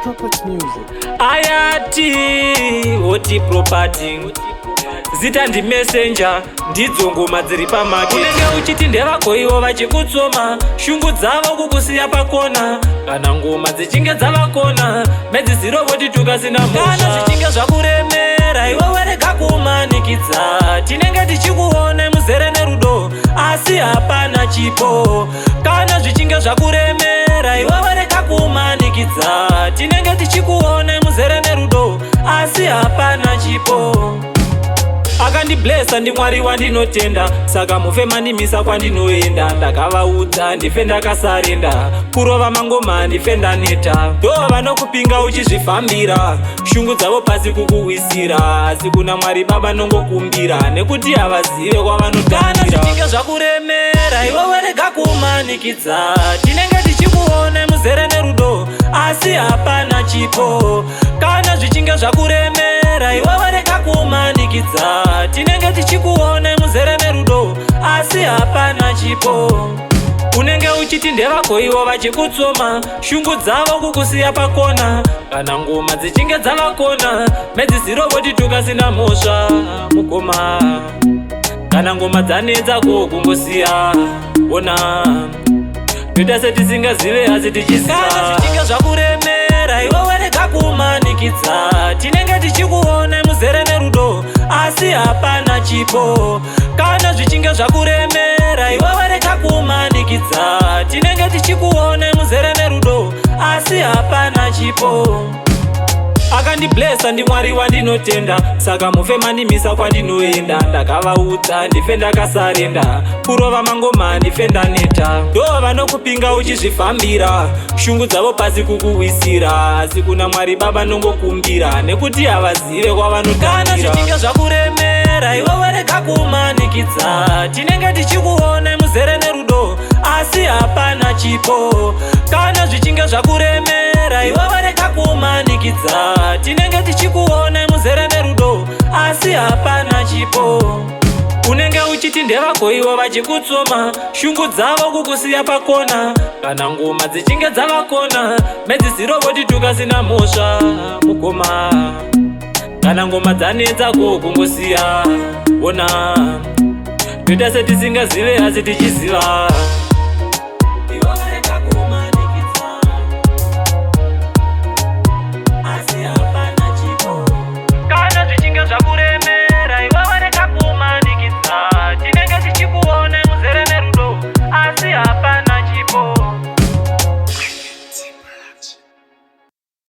Property Music. Ayati oti property zita ndi messenger ndidzo ngoma dziri pamarket. Unenge uchiti ndevako ivo vachikutsoma shungu dzavo kukusiya pakona kana ngoma dzichinge dzavakona medzi zirovoti tukasina mhosva. Kana zvichinge zvakuremera iwe werega kumanikidza tinenge tichikuone muzere nerudo asi hapana chipo. Kana zvichinge zvakuremera iwe werega kumanikidza tinenge tichikuone muzere nerudo asi hapana chipo. Akandiblesa ndi Mwari wandinotenda saka mufema ndimisa kwandinoenda. Ndakavaudza ndife ndakasarenda kurova mangoma ndife ndaneta. Ndo vanokupinga uchizvifambira shungu dzavo pasi kukuwisira asi kuna Mwari Baba nongokumbira nekuti havazive kwavanotambira. Kana zvichinge zvakuremera iwe werega kumanikidza tinenge tichikuone muzere nerudo asi hapana chipo. Kana zvichinge zvakuremera iwe werega kumanikidza tinenge tichikuone muzere nerudo asi hapana chipo. Unenge uchiti ndevako ivo vachikutsoma shungu dzavo kukusiya pakona kana ngoma dzichinge dzavakona medzi zirovoti tukasina mhosva mukoma. Kana ngoma dzanedzako kungosiya ona toita setisingazive asi tichiziva. Kana zvichinge zvakuremera iwe werega kumanikidza tinenge tichikuone muzere nerudo asi hapana chipo. Kana zvichinge zvakuremera iwe werega kumanikidza tinenge tichikuone muzere nerudo asi hapana chipo. Akandiblesa ndi Mwari wandinotenda saka mufema ndimisa kwandinoenda. Ndakavaudza ndife ndakasarenda kurova mangoma ndife ndaneta. Ndo vanokupinga uchizvifambira shungu dzavo pasi kukuwisira asi kuna Mwari Baba nongokumbira nekuti havazive kwavanotambira. Kana zvichinge zvakuremera iwe werega kumanikidza tinenge tichikuone muzere nerudo asi hapana chipo. Kana zvichinge zvakuremera iwe werega kumanikidza tinenge tichikuone muzere nerudo asi hapana chipo. Unenge uchiti ndevako ivo vachikutsoma shungu dzavo kukusiya pakona kana ngoma dzichinge dzavakona medzi zirovoti tukasina mhosva mukoma. Kana ngoma dzanedzako kungosiya ona toita setisingazive asi tichiziva.